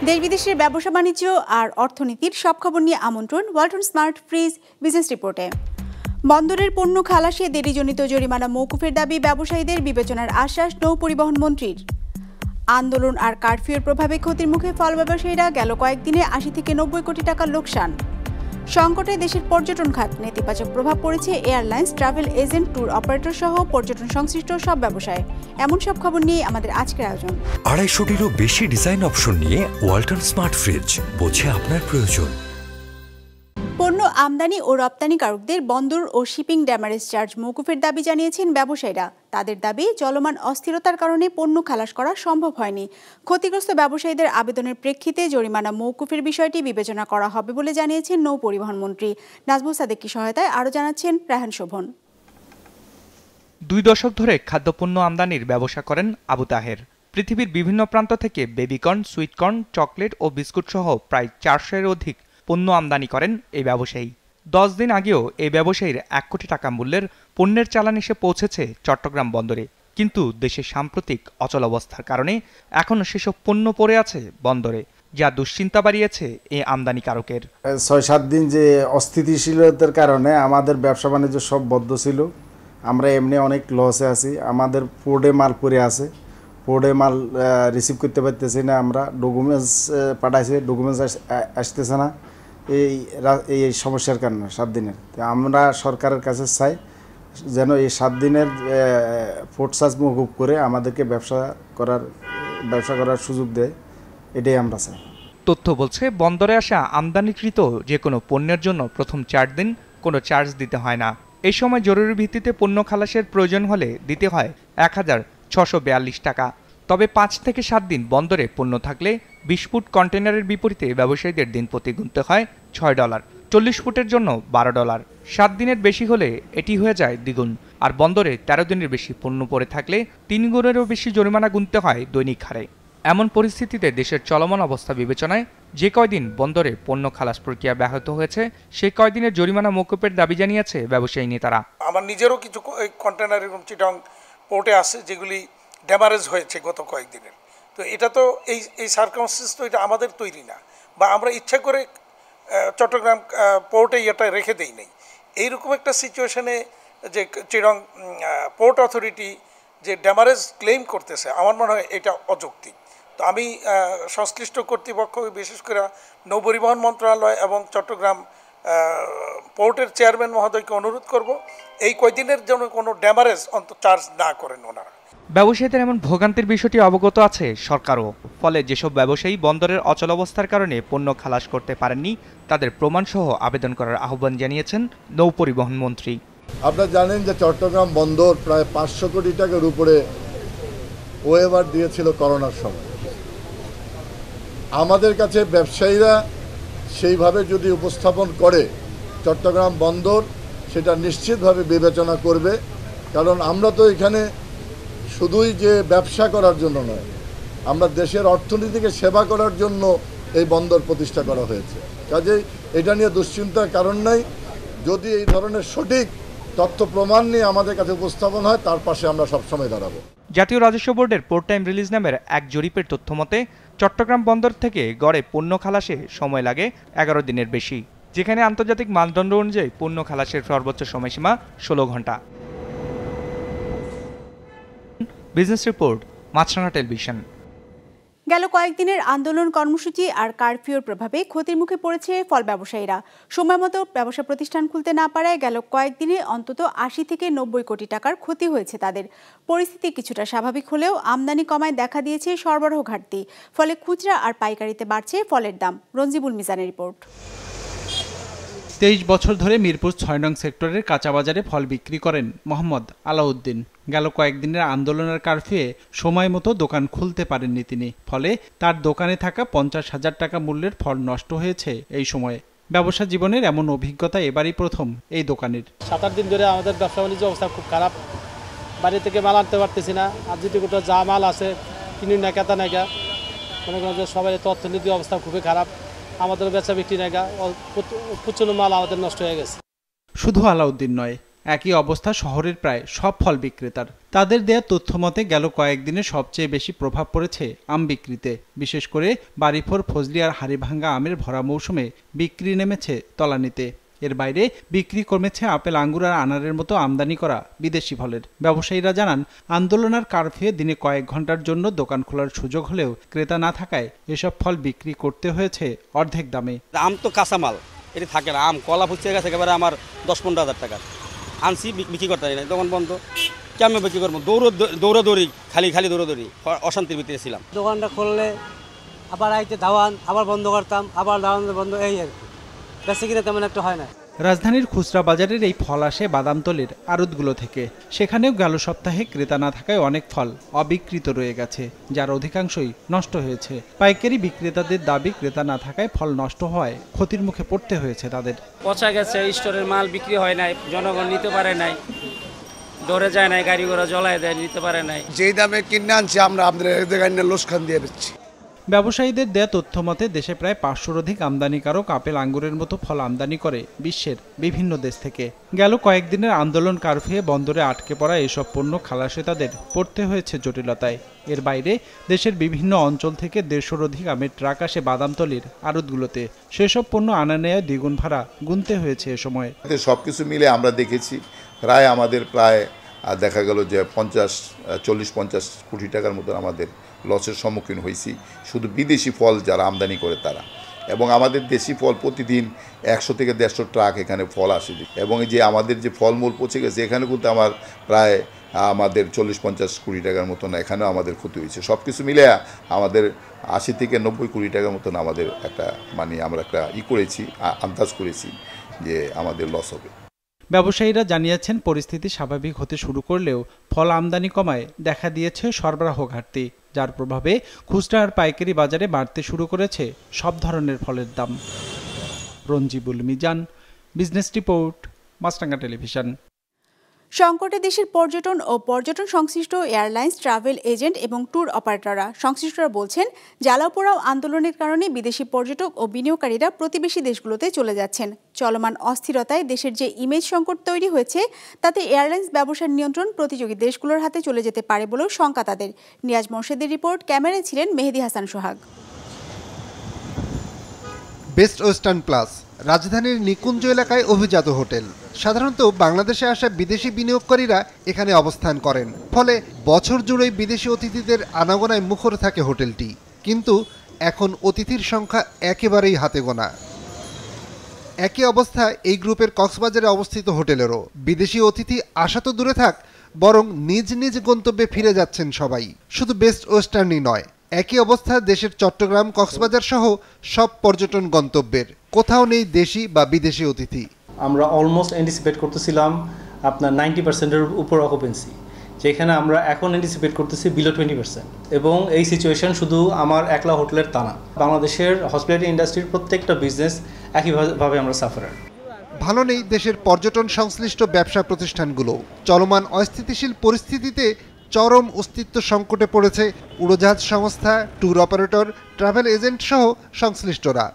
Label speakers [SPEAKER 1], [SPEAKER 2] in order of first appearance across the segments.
[SPEAKER 1] দেশ বিদেশের ব্যবসা বাণিজ্য আর অর্থনীতির সব খবর নিয়ে আমন্ত্রণ ওয়ালটন স্মার্ট ফ্রিজ বিজনেস রিপোর্টে। বন্দরের পণ্য খালাসে দেরিজনিত জরিমানা মওকুফের দাবি ব্যবসায়ীদের, বিবেচনার আশ্বাস নৌ পরিবহন মন্ত্রীর। আন্দোলন আর কারফিউর প্রভাবে ক্ষতির মুখে ফল ব্যবসায়ীরা, গেল কয়েকদিনে ৮০ থেকে ৯০ কোটি টাকার লোকসান। সংকটে দেশের পর্যটন খাত, নেতিবাচক প্রভাব পড়েছে airlines, travel agent, tour operator সহ পর্যটন সংশ্লিষ্ট সব ব্যবসায়। এমন সব খবর নিয়ে আমাদের আজকের আয়োজন।
[SPEAKER 2] ২৫০টিরও বেশি ডিজাইন অপশন নিয়ে ওয়ালটন স্মার্ট ফ্রিজ, বোঝে আপনার প্রয়োজন।
[SPEAKER 1] পণ্য আমদানি ও রপ্তানিকারকদের বন্দর ও শিপিং ড্যামারেজ চার্জ মওকুফের দাবি জানিয়েছেন ব্যবসায়ীরা। তাদের দাবি, চলমান অস্থিরতার কারণে পণ্য খালাস করা সম্ভব হয়নি। ক্ষতিগ্রস্ত ব্যবসায়ীদের আবেদনের প্রেক্ষিতে জরিমানা মওকুফের বিষয়টি বিবেচনা করা হবে বলে জানিয়েছেন নৌ পরিবহন মন্ত্রী। নাজমুল সাদেকি সহায়তায় আরও জানাচ্ছেন রায়হান শোভন।
[SPEAKER 3] ২ দশক ধরে খাদ্যপণ্য আমদানির ব্যবসা করেন আবু তাহের। পৃথিবীর বিভিন্ন প্রান্ত থেকে বেবিকর্ন, সুইটকর্ন, চকলেট ও বিস্কুট সহ প্রায় ৪০০-এর অধিক পণ্য আমদানি করেন এই ব্যবসায়ী। ১০ দিন আগেও এই ব্যবসায়ীর ১ কোটি টাকা মূল্যের পণ্যের চালান এসে পৌঁছেছে চট্টগ্রাম বন্দরে। কিন্তু দেশের সাম্প্রতিক অচলাবস্থার কারণে এখনও সেসব পণ্য পড়ে আছে বন্দরে, যা দুশ্চিন্তা বাড়িয়েছে এই আমদানিকারকের।
[SPEAKER 4] ৬-৭ দিন যে অস্থিতিশীলতার কারণে আমাদের ব্যবসা বাণিজ্য সব বন্ধ ছিল। আমরা এমনি অনেক লসে আছি। আমাদের পোর্টে মাল পড়ে আছে, পোর্টে মাল রিসিভ করতে পারতেছি না। আমরা ডকুমেন্টস পাঠাইছি, ডকুমেন্টস আসতেছে না। এই সমস্যার কারণে ৭ দিনের আমরা সরকারের কাছে চাই যেন এই ৭ দিনের পোর্ট চার্জ মওকুফ করে আমাদেরকে ব্যবসা করার সুযোগ দেয়, এটাই আমরা চাই।
[SPEAKER 3] তথ্য বলছে, বন্দরে আসা আমদানিকৃত যে কোনো পণ্যের জন্য প্রথম ৪ দিন কোনো চার্জ দিতে হয় না। এই সময় জরুরি ভিত্তিতে পণ্য খালাসের প্রয়োজন হলে দিতে হয় ১,৬৪২ টাকা। তবে ৫ থেকে ৭ দিন বন্দরে পণ্য থাকলে ২০ ফুট কন্টেনারের বিপরীতে ব্যবসায়ীদের দিন প্রতি গুনতে হয় $৬, ৪০ ফুটের জন্য $১২। ৭ দিনের বেশি হলে এটি হয়ে যায় দ্বিগুণ। আর বন্দরে ১৩ দিনের বেশি পণ্য পড়ে থাকলে ৩ গুণেরও বেশি জরিমানা গুনতে হয় দৈনিক হারে। এমন পরিস্থিতিতে দেশের চলমান অবস্থা বিবেচনায় যে কয়দিন বন্দরে পণ্য খালাস প্রক্রিয়া ব্যাহত হয়েছে, সেই কয়দিনের জরিমানা মওকুফের দাবি জানিয়েছে ব্যবসায়ী নেতারা।
[SPEAKER 5] আমার নিজেরও কিছু কন্টেনার এরকম চিটং পোর্টে আছে যেগুলি ড্যামারেজ হয়েছে গত কয়েকদিনের। তো এটা তো এই সার্কামস্টেন্স তো এটা আমাদের তৈরি না, বা আমরা ইচ্ছা করে চট্টগ্রাম পোর্টে এটা রেখে দেই নাই। এইরকম একটা সিচুয়েশনে যে চিটং পোর্ট অথরিটি যে ড্যামারেজ ক্লেম করতেছে, আমার মনে হয় এটা অযৌক্তিক। তো আমি সংশ্লিষ্ট কর্তৃপক্ষ, বিশেষ করে নৌ পরিবহন মন্ত্রণালয় এবং চট্টগ্রাম পোর্টের চেয়ারম্যান মহোদয়কে অনুরোধ করব, এই কয়দিনের জন্য কোনো ড্যামারেজ অন্তত চার্জ না করেন ওনারা।
[SPEAKER 3] ব্যবসায়ীদের এমন ভোগান্তির বিষয়টি অবগত আছে সরকারও। ফলে যেসব ব্যবসায়ী বন্দরের অচলাবস্থার কারণে পণ্য খালাস করতে পারেননি, তাদের প্রমাণসহ আবেদন করার আহ্বান জানিয়েছেন নৌ পরিবহন মন্ত্রী।
[SPEAKER 6] আপনারা জানেন যে চট্টগ্রাম বন্দর প্রায় ৫০০ কোটি টাকার উপরে ওয়েভার দিয়েছিল করোনার সময়। আমাদের কাছে ব্যবসায়ীরা সেইভাবে যদি উপস্থাপন করে, চট্টগ্রাম বন্দর সেটা নিশ্চিতভাবে বিবেচনা করবে। কারণ আমরা তো এখানে শুধুই যে ব্যবসা করার জন্য নয়, আমরা দেশের অর্থনীতিকে সেবা করার জন্য এই বন্দর প্রতিষ্ঠা করা হয়েছে। কাজেই এটা নিয়ে দুশ্চিন্তার কারণ নাই। যদি এই ধরনের সঠিক তথ্য প্রমাণ নিয়ে আমাদের কাছে উপস্থাপন হয়, তার পাশে আমরা সবসময় দাঁড়াবো।
[SPEAKER 3] জাতীয় রাজস্ব বোর্ডের পোর্ট টাইম রিলিজ নামের এক জরিপের তথ্য মতে চট্টগ্রাম বন্দর থেকে গড়ে পণ্য খালাসে সময় লাগে ১১ দিনের বেশি, যেখানে আন্তর্জাতিক মানদণ্ড অনুযায়ী পণ্য খালাসের সর্বোচ্চ সময়সীমা ১৬ ঘন্টা। বিজনেস রিপোর্ট, মাছরাঙা টেলিভিশন।
[SPEAKER 1] গেল কয়েকদিনের আন্দোলন, কর্মসূচি আর কারফিউর প্রভাবে ক্ষতির মুখে পড়েছে ফল ব্যবসায়ীরা। সময়মতো ব্যবসা প্রতিষ্ঠান খুলতে না পারায় গেল কয়েকদিনে অন্তত ৮০ থেকে ৯০ কোটি টাকার ক্ষতি হয়েছে তাদের। পরিস্থিতি কিছুটা স্বাভাবিক হলেও আমদানি কমায় দেখা দিয়েছে সরবরাহ ঘাটতি। ফলে খুচরা আর পাইকারিতে বাড়ছে ফলের দাম। রঞ্জিবুল মিজানের রিপোর্ট।
[SPEAKER 7] ২৩ বছর ধরে মিরপুর ৬ নং সেক্টরের কাঁচা বাজারে ফল বিক্রি করেন মোহাম্মদ আলাউদ্দিন। গেল কয়েকদিনের আন্দোলনের কারফিউয়ে সময় মতো দোকান খুলতে পারেননি তিনি। ফলে তার দোকানে থাকা ৫০,০০০ টাকা মূল্যের ফল নষ্ট হয়েছে এই সময়ে। ব্যবসা জীবনের এমন অভিজ্ঞতা এবারই প্রথম এই দোকানের।
[SPEAKER 8] ৭-৮ দিন ধরে আমাদের ব্যবসা বাণিজ্য অবস্থা খুব খারাপ। বাড়ি থেকে মাল আনতে পারতেছি না। আর যদি কোথাও যা মাল আছে কিনি না, কেতা নাইকা, মনে করেন যে সবাই তো অর্থনীতি অবস্থা খুবই খারাপ। আমাদের বেচা বিক্রি নাইকা, প্রচুর মাল আমাদের নষ্ট হয়ে গেছে।
[SPEAKER 7] শুধু আলাউদ্দিন নয়, একই অবস্থা শহরের প্রায় সব ফল বিক্রেতার। তাদের দেয়া তথ্য মতে গেল কয়েকদিনে সবচেয়ে বেশি প্রভাব পড়েছে আম বিক্রিতে। বিশেষ করে বাড়িফোর, ফজলি আর হাড়িভাঙ্গা আমের ভরা মৌসুমে বিক্রি নেমেছে তলানিতে। এর বাইরে বিক্রি কমেছে আপেল, আঙ্গুর আর আনারের মতো আমদানি করা বিদেশি ফলের। ব্যবসায়ীরা জানান, আন্দোলন আর কারফিউয়ে দিনে কয়েক ঘন্টার জন্য দোকান খোলার সুযোগ হলেও ক্রেতা না থাকায় এসব ফল বিক্রি করতে হয়েছে অর্ধেক দামে।
[SPEAKER 9] আম তো কাঁচামাল, এটি থাকে না। আম কলা ফুচে গেছে একেবারে আমার 10-15 হাজার টাকা আনছি, বিক্রি করতে পারি না, দোকান বন্ধ। কেমন বিক্রি করবো? দৌড়াদৌড়ি, খালি দৌড়াদৌড়ি, অশান্তির ভিতরে ছিলাম।
[SPEAKER 8] দোকানটা খুললে আবার আইতে দাওয়ান, আবার বন্ধ করতাম, আবার দাওয়ান বন্ধ, এই আর কি। বেশি কিনা তেমন একটা হয় না।
[SPEAKER 7] রাজধানীর খুচরা বাজারের এই ফল আসে বাদামতলীর আড়তগুলো থেকে। সেখানেও গেল সপ্তাহে ক্রেতা না থাকায় অনেক ফল অবিকৃত রয়ে গেছে, যার অধিকাংশই নষ্ট হয়েছে। পাইকারি বিক্রেতাদের দাবি, ক্রেতা না থাকায় ফল নষ্ট হওয়ায় ক্ষতির মুখে পড়তে হয়েছে তাদের।
[SPEAKER 10] পচা গেছে, স্টোরের মাল বিক্রি হয় নাই, জনগণ নিতে পারে নাই, ধরে যায় নাই, গাড়ি ঘোড়া জ্বলায় দেয়, নিতে পারে নাই।
[SPEAKER 11] যেই দামে কিনে আনছি আমরা আমাদের লোসখান দিয়ে দিচ্ছি।
[SPEAKER 7] ব্যবসায়ীদের দেয়া তথ্য মতে দেশে প্রায় 500-র অধিক আমদানিকারক আপেল, আঙ্গুরের মতো ফল আমদানি করে বিশ্বের বিভিন্ন দেশ থেকে। গেল কয়েকদিনের আন্দোলন, কারফিউয়ে বন্দরে আটকে পড়া এসব পণ্য খালাসে তাদের পড়তে হয়েছে জটিলতায়। এর বাইরে দেশের বিভিন্ন অঞ্চল থেকে 150-র অধিক আমের ট্রাক আসে বাদামতলীর আড়তগুলোতে। সেসব পণ্য আনা নেয় দ্বিগুণ ভাড়া গুনতে হয়েছে এ সময়।
[SPEAKER 12] সবকিছু মিলে আমরা দেখেছি প্রায় আমাদের দেখা গেল যে 40-50 কোটি টাকার মতো আমাদের লসের সম্মুখীন হয়েছি, শুধু বিদেশি ফল যারা আমদানি করে তারা। এবং আমাদের দেশি ফল প্রতিদিন 100 থেকে 150 ট্রাক এখানে ফল আসে। এবং এই যে আমাদের যে ফলমূল পচে গেছে, এখানে কিন্তু প্রায় আমাদের 40-50 কোটি টাকার মতন এখানেও আমাদের ক্ষতি হয়েছে। সব কিছু মিলে আমাদের 80 থেকে 90 কোটি টাকার মতন আমাদের আমরা একটা করেছি, আন্দাজ করেছি যে আমাদের লস হবে।
[SPEAKER 7] ব্যবসায়ীরা জানিয়েছেন, পরিস্থিতি স্বাভাবিক হতে শুরু করলেও ফল আমদানি কমায় দেখা দিয়েছে সরবরাহ ঘাটতি, যার প্রভাবে খুচরা আর পাইকারি বাজারে বাড়তে শুরু করেছে সব ধরনের ফলের দাম। রঞ্জিবুল মিজান, বিজনেস রিপোর্ট, মাছরাঙা টেলিভিশন।
[SPEAKER 1] সংকটে দেশের পর্যটন ও পর্যটন সংশ্লিষ্ট এয়ারলাইন্স, ট্রাভেল এজেন্ট এবং ট্যুর অপারেটররা সংশ্লিষ্টরা বলছেন, জ্বালাও পোড়াও আন্দোলনের কারণে বিদেশি পর্যটক ও বিনিয়োগকারীরা প্রতিবেশী দেশগুলোতে চলে যাচ্ছেন। চলমান অস্থিরতায় দেশের যে ইমেজ সংকট তৈরি হয়েছে, তাতে এয়ারলাইন্স ব্যবসার নিয়ন্ত্রণ প্রতিযোগী দেশগুলোর হাতে চলে যেতে পারে বলেও শঙ্কা তাদের। নিয়াজ মোর্শেদের রিপোর্ট, ক্যামেরায় ছিলেন Mehedi Hasan Sohag.
[SPEAKER 13] Best western plus রাজধানীর নিকুঞ্জ এলাকায় অভিজাত হোটেল। সাধারণত বাংলাদেশে আসা বিদেশি বিনিয়োগকারীরা এখানে অবস্থান করেন, ফলে বছর জুড়েই বিদেশি অতিথিদের আনাগোনায় মুখর থাকে হোটেলটি। কিন্তু এখন অতিথির সংখ্যা একেবারেই হাতে গোনা। একই অবস্থা এই গ্রুপের কক্সবাজারে অবস্থিত হোটেলেরও। বিদেশি অতিথি আসা তো দূরে থাক, বরং নিজ নিজ গন্তব্যে ফিরে যাচ্ছেন সবাই। শুধু বেস্ট ওয়েস্টার্নই নয়, একই অবস্থা দেশের চট্টগ্রাম, কক্সবাজার সহ সব পর্যটন গন্তব্যের। কোথাও নেই দেশি বা বিদেশি অতিথি।
[SPEAKER 14] আমরা অলমোস্ট অ্যান্টিসিপেট করতেছিলাম আপনার 90%-এর উপর অকুপেন্সি, যেখানে আমরা এখন অ্যান্টিসিপেট করতেছি বিলো 20%। এবং এই সিচুয়েশন শুধু আমার একলা হোটেলের তা না, বাংলাদেশের হসপিটালিটি ইন্ডাস্ট্রির প্রত্যেকটা বিজনেস একইভাবে আমরা সাফারার।
[SPEAKER 13] ভালো নেই দেশের পর্যটন সংশ্লিষ্ট ব্যবসা প্রতিষ্ঠানগুলো। চলমান অস্থিতিশীল পরিস্থিতিতে চরম অস্তিত্ব সংকটে পড়েছে উড়োজাহাজ সংস্থা, ট্যুর অপারেটর, ট্রাভেল এজেন্ট সহ সংশ্লিষ্টরা।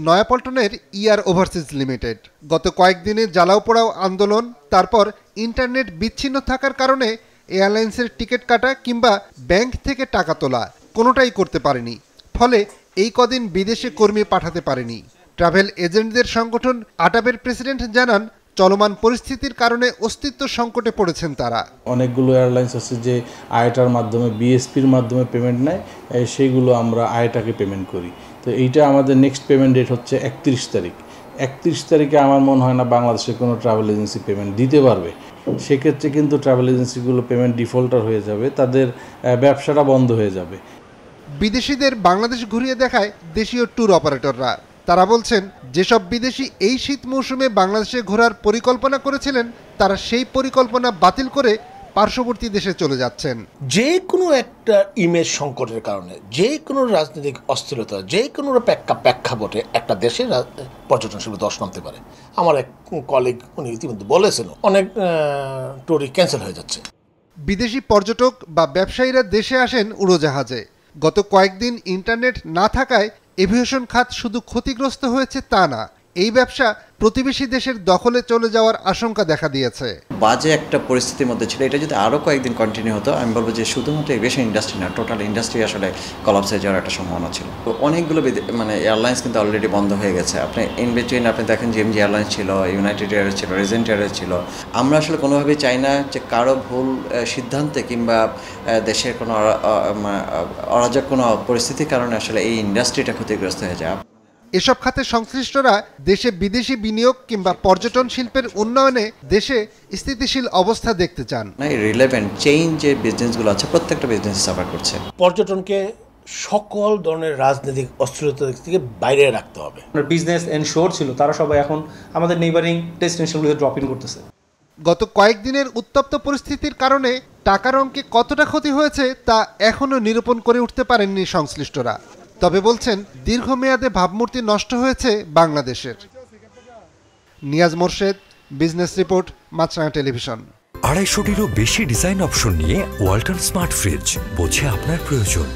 [SPEAKER 13] নয়াপল্টনের ইয়ার ওভারসিজ লিমিটেড গত কয়েকদিনে জ্বালাও পোড়াও আন্দোলন, তারপর ইন্টারনেট বিচ্ছিন্ন থাকার কারণে এয়ারলাইন্সের টিকিট কাটা কিংবা ব্যাংক থেকে টাকা তোলা কোনোটাই করতে পারেনি। ফলে এই কদিন বিদেশে কর্মী পাঠাতে পারেনি। ট্রাভেল এজেন্টদের সংগঠন আটাবের প্রেসিডেন্ট জানান, চলমান পরিস্থিতির কারণে অস্তিত্ব সংকটে পড়েছেন তারা।
[SPEAKER 15] অনেকগুলো এয়ারলাইন্স আছে যে আইটার মাধ্যমে, বিএসপির মাধ্যমে পেমেন্ট নেয়, সেইগুলো আমরা আইটাকে পেমেন্ট করি। তো এইটা আমাদের নেক্সট পেমেন্ট ডেট হচ্ছে 31 তারিখ। 31 তারিখে আমার মনে হয় না বাংলাদেশের কোনো ট্রাভেল এজেন্সি পেমেন্ট দিতে পারবে। সেক্ষেত্রে কিন্তু ট্রাভেল এজেন্সিগুলো পেমেন্ট ডিফল্টার হয়ে যাবে, তাদের ব্যবসাটা বন্ধ হয়ে যাবে।
[SPEAKER 13] বিদেশিদের বাংলাদেশ ঘুরিয়ে দেখায় দেশীয় ট্যুর অপারেটররা। তারা বলছেন, যেসব বিদেশি এই শীত মৌসুমে বাংলাদেশে ঘোরার পরিকল্পনা করেছিলেন, তারা সেই পরিকল্পনা বাতিল করে পার্শ্ববর্তী দেশে চলে যাচ্ছেন।
[SPEAKER 16] যে কোনো একটা ইমেজ সংকটের কারণে, যে কোনো রাজনৈতিক অস্থিরতা, যে কোনো প্রেক্ষাপটে একটা দেশের পর্যটন শিল্পে ধস নামতে পারে। আমার এক কলিগ উনি ইতিমধ্যে বলেছেন, অনেক ট্যুরই ক্যান্সেল হয়ে যাচ্ছে।
[SPEAKER 13] বিদেশি পর্যটক বা ব্যবসায়ীরা দেশে আসেন উড়োজাহাজে। গত কয়েকদিন ইন্টারনেট না থাকায় এভিয়েশন খাত শুধু ক্ষতিগ্রস্ত হয়েছে তা না, এই ব্যবসা প্রতিবেশী দেশের দখলে চলে যাওয়ার আশঙ্কা দেখা দিয়েছে।
[SPEAKER 17] বাজে একটা পরিস্থিতির মধ্যে ছিল, এটা যদি আরও কয়েকদিন কন্টিনিউ হতো আমি বলবো যে শুধুমাত্র এভিয়েশন ইন্ডাস্ট্রি না, টোটাল ইন্ডাস্ট্রি আসলে কলাপস হয়ে যাওয়ার একটা সম্ভাবনা ছিল। অনেকগুলো এয়ারলাইন্স কিন্তু অলরেডি বন্ধ হয়ে গেছে। আপনি ইন বিটুইন আপনি দেখেন জিএমজি এয়ারলাইন্স ছিল, ইউনাইটেড এয়ারওয়েজ ছিল, রেজেন্ট এয়ারওয়েজ ছিল। আমরা আসলে কোনোভাবেই চাই না যে কারো ভুল সিদ্ধান্তে কিংবা দেশের কোনো অরাজক কোনো পরিস্থিতির কারণে আসলে এই ইন্ডাস্ট্রিটা ক্ষতিগ্রস্ত হয়ে যায়।
[SPEAKER 13] এসব খাতে সংশ্লিষ্টরা দেশে বিদেশি বিনিয়োগ কিংবা পর্যটন শিল্পের উন্নয়নে দেশে স্থিতিশীল অবস্থা দেখতে চান।
[SPEAKER 17] রিলেভেন্ট চেইন যে বিজনেসগুলো আছে প্রত্যেকটা বিজনেস সাফার করছে।
[SPEAKER 16] পর্যটনকে সকল ধরনের রাজনৈতিক অস্থিরতা থেকে বাইরে রাখতে হবে।
[SPEAKER 14] বিজনেস এনশোর ছিল, তারা সবাই এখন আমাদের নেইবারিং ডেস্টিনেশনগুলোতে ড্রপ ইন করতেছে।
[SPEAKER 13] গত কয়েকদিনের উত্তপ্ত পরিস্থিতির কারণে টাকার অঙ্কে কতটা ক্ষতি হয়েছে তা এখনও নিরূপণ করে উঠতে পারেননি সংশ্লিষ্টরা। তবে বলছেন দীর্ঘমেয়াদে ভাবমূর্তি নষ্ট হয়েছে বাংলাদেশের। নিয়াজ মোর্শেদ, বিজনেস রিপোর্ট, মাছরাঙা টেলিভিশন।
[SPEAKER 2] 250-টিরও বেশি ডিজাইন অপশন নিয়ে ওয়ালটন স্মার্ট ফ্রিজ, বোঝে আপনার প্রয়োজন।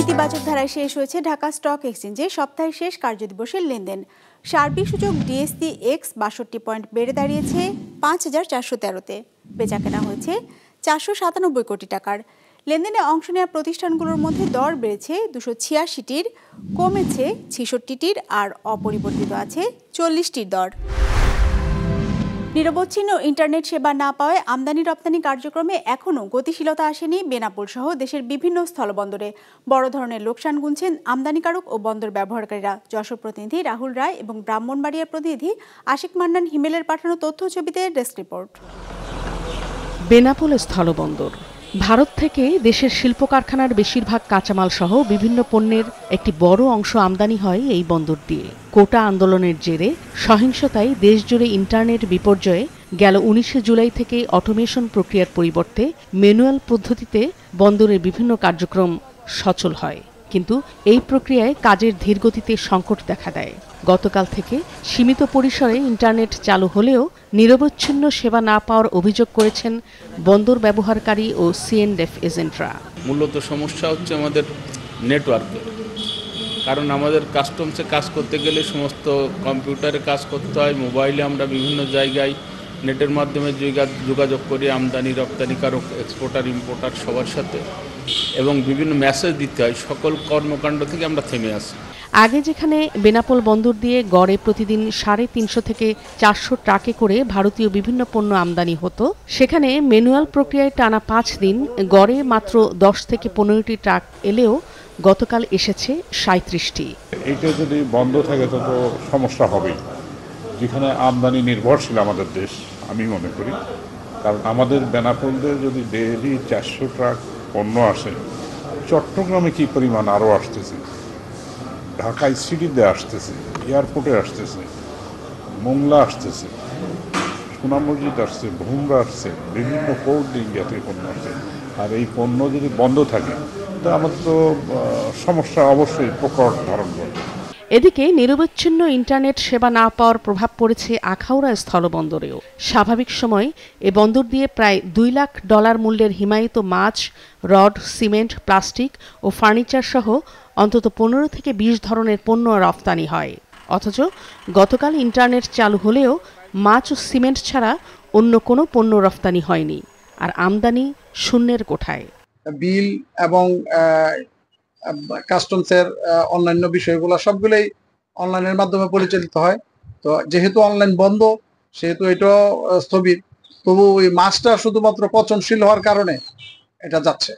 [SPEAKER 1] ইতিবাচক ধারায় শেষ হয়েছে ঢাকা স্টক এক্সচেঞ্জে সপ্তাহের শেষ কার্যদিবসের লেনদেন। সার্বিক সূচক ডিএসসি এক্স 62 পয়েন্ট বেড়ে দাঁড়িয়েছে 5413-তে। বেচাকেনা হয়েছে 497 কোটি টাকার। লেনদেনে অংশ নেওয়া প্রতিষ্ঠানগুলোর মধ্যে দর বেড়েছে 286টির, কমেছে 66টির, আর অপরিবর্তিত আছে 40টির দর। নিরবচ্ছিন্ন ইন্টারনেট সেবা না পাওয়ায় আমদানি রপ্তানি কার্যক্রমে এখনও গতিশীলতা আসেনি বেনাপোল সহ দেশের বিভিন্ন স্থলবন্দরে। বড় ধরনের লোকসান গুনছেন আমদানিকারক ও বন্দর ব্যবহারকারীরা। যশোর প্রতিনিধি রাহুল রায় এবং ব্রাহ্মণবাড়িয়ার প্রতিনিধি আশিক মান্নান হিমেলের পাঠানো তথ্য ছবিতে ডেস্ক রিপোর্ট।
[SPEAKER 18] বেনাপোল স্থলবন্দর ভারত থেকে দেশের শিল্প কারখানার বেশিরভাগ কাঁচামাল সহ বিভিন্ন পণ্যের একটি বড় অংশ আমদানি হয় এই বন্দর দিয়ে। কোটা আন্দোলনের জেরে সহিংসতায় দেশজুড়ে ইন্টারনেট বিপর্যয়ে গেল 19 জুলাই থেকে অটোমেশন প্রক্রিয়ার পরিবর্তে ম্যানুয়াল পদ্ধতিতে বন্দরের বিভিন্ন কার্যক্রম সচল হয়, কিন্তু এই প্রক্রিয়ায় কাজের ধীরগতিতে সংকট দেখা দেয়। গতকাল থেকে সীমিত পরিসরে ইন্টারনেট চালু হলেও নিরবচ্ছিন্ন সেবা না পাওয়ার অভিযোগ করেছেন বন্দর ব্যবহারকারী ও সিএনএফ এজেন্টরা।
[SPEAKER 19] মূলত সমস্যা হচ্ছে আমাদের নেটওয়ার্কের, কারণ আমাদের কাস্টমসে কাজ করতে গেলে সমস্ত কম্পিউটারে কাজ করতে হয়, মোবাইলে আমরা বিভিন্ন জায়গায় নেটের মাধ্যমে যোগাযোগ করি আমদানি রপ্তানিকারক, এক্সপোর্টার, ইম্পোর্টার সবার সাথে, এবং বিভিন্ন মেসেজ দিতে হয়। সকল কর্মকাণ্ড থেকে আমরা থেমে আসি।
[SPEAKER 18] আগে যেখানে বেনাপোল বন্দর দিয়ে গড়ে প্রতিদিন 350 থেকে 400 ট্রাকে করে ভারতীয় বিভিন্ন পণ্য আমদানি হতো, সেখানে ম্যানুয়াল প্রক্রিয়ায় টানা 5 দিন গড়ে মাত্র 10 থেকে 15টি ট্রাক এলেও গতকাল এসেছে 37টি।
[SPEAKER 20] এইটা যদি বন্ধ থাকে তো সমস্যা হবেই, যেখানে আমদানি নির্ভরশীল আমাদের দেশ আমি মনে করি। কারণ আমাদের বেনাপোলে যদি ডেইলি 400 ট্রাক পণ্য আসে, চট্টগ্রামে কি পরিমাণ আরও আসতেছে, ঢাকায় সিটিতে আসতেছে, এয়ারপোর্টে আসতেছে, মোংলা আসতেছে, সোনা মসজিদ আসছে, ভুমরা আসছে, বিভিন্ন পোর্ট ইন্ডিয়াতে পণ্য আসছে। আর এই পণ্য যদি বন্ধ থাকে তো আমাদের তো সমস্যা অবশ্যই প্রকট ধারণ করবে।
[SPEAKER 18] এদিকে নিরবচ্ছিন্ন ইন্টারনেট সেবা না পাওয়ার প্রভাব পড়েছে আখাউড়া স্থলবন্দরেও। স্বাভাবিক সময় এ বন্দর দিয়ে প্রায় $2 লাখ মূল্যের হিমায়িত মাছ, রড, সিমেন্ট, প্লাস্টিক ও ফার্নিচার সহ অন্তত 15 থেকে 20 ধরনের পণ্য রফতানি হয়। অথচ গতকাল ইন্টারনেট চালু হলেও মাছ ও সিমেন্ট ছাড়া অন্য কোনো পণ্য রফতানি হয়নি, আর আমদানি শূন্যের কোঠায়।
[SPEAKER 21] বিল এবং কাস্টমসের অন্যান্য বিষয়গুলো সবগুলোই অনলাইনের মাধ্যমে পরিচালিত হয়। তো যেহেতু অনলাইন বন্ধ, সেহেতু এটাও স্থবির। তবু ওই মাছটা শুধুমাত্র পচনশীল হওয়ার কারণে এটা যাচ্ছে,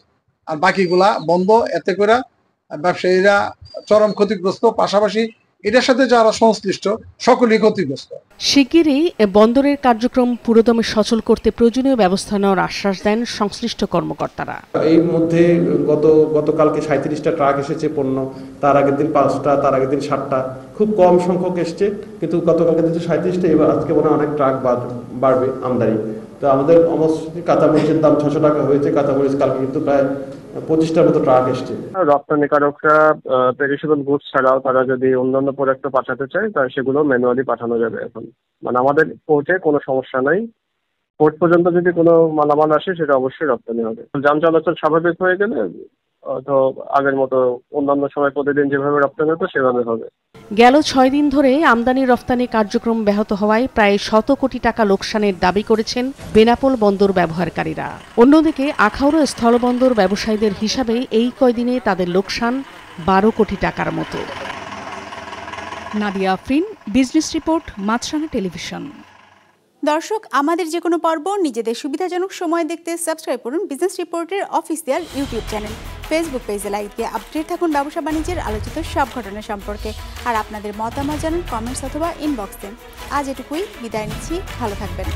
[SPEAKER 21] আর বাকিগুলা বন্ধ। এতে করে ব্যবসায়ীরা চরম ক্ষতিগ্রস্ত, পাশাপাশি এটার সাথে যারা সংশ্লিষ্ট সকলেই ক্ষতিগ্রস্ত।
[SPEAKER 18] শিগগিরই বন্দরের কার্যক্রম পুরোদমে সচল করতে প্রয়োজনীয় ব্যবস্থা নেওয়ার আশ্বাস দেন সংশ্লিষ্ট কর্মকর্তারা।
[SPEAKER 22] এই মধ্যে গতকালকে 37টা ট্রাক এসেছে পণ্য, তার আগের দিন 5টা, তার আগের দিন 7টা, খুব কম সংখ্যক এসছে। কিন্তু গতকালকে দিন 37টা, এবার আজকে মনে হয় অনেক ট্রাক বাড়বে আমদানি। তো আমাদের কাঁচামরিচের দাম 600 টাকা হয়েছে, কাঁচামরিচ কালকে কিন্তু প্রায় 25টার মতো ট্রাক এসছে।
[SPEAKER 23] রপ্তানিকারকরা পেরিশেবল গুডস ছাড়াও তারা যদি অন্যান্য প্রোডাক্টও পাঠাতে চায় তাহলে সেগুলো ম্যানুয়ালি পাঠানো যাবে এখন। মানে আমাদের পোর্টে কোনো সমস্যা নাই, পোর্ট পর্যন্ত যদি কোনো মালামাল আসে সেটা অবশ্যই রপ্তানি হবে। যান চলাচল স্বাভাবিক হয়ে গেলে তো আগের মতো অন্যান্য সময় প্রতিদিন যেভাবে রপ্তানি হতো সেভাবে হবে।
[SPEAKER 18] গেল 6 দিন ধরে আমদানি রফতানি কার্যক্রম ব্যাহত হওয়ায় প্রায় 100 কোটি টাকা লোকসানের দাবি করেছেন বেনাপোল বন্দর ব্যবহারকারীরা। অন্যদিকে আখাউড়া স্থলবন্দর ব্যবসায়ীদের হিসাবে এই কয়দিনে তাদের লোকসান 12 কোটি টাকার মতো।
[SPEAKER 4] নাদিয়া আফরিন, বিজনেস রিপোর্ট, মাছরাঙা টেলিভিশন।
[SPEAKER 1] দর্শক, আমাদের যে কোনো পর্ব নিজেদের সুবিধাজনক সময় দেখতে সাবস্ক্রাইব করুন বিজনেস রিপোর্টের অফিসিয়াল ইউটিউব চ্যানেল। ফেসবুক পেজে লাইক দিয়ে আপডেট থাকুন ব্যবসা বাণিজ্যের আলোচিত সব ঘটনা সম্পর্কে। আর আপনাদের মতামত জানান কমেন্টস অথবা ইনবক্সে। আজ এটুকুই, বিদায় নিচ্ছি, ভালো থাকবেন।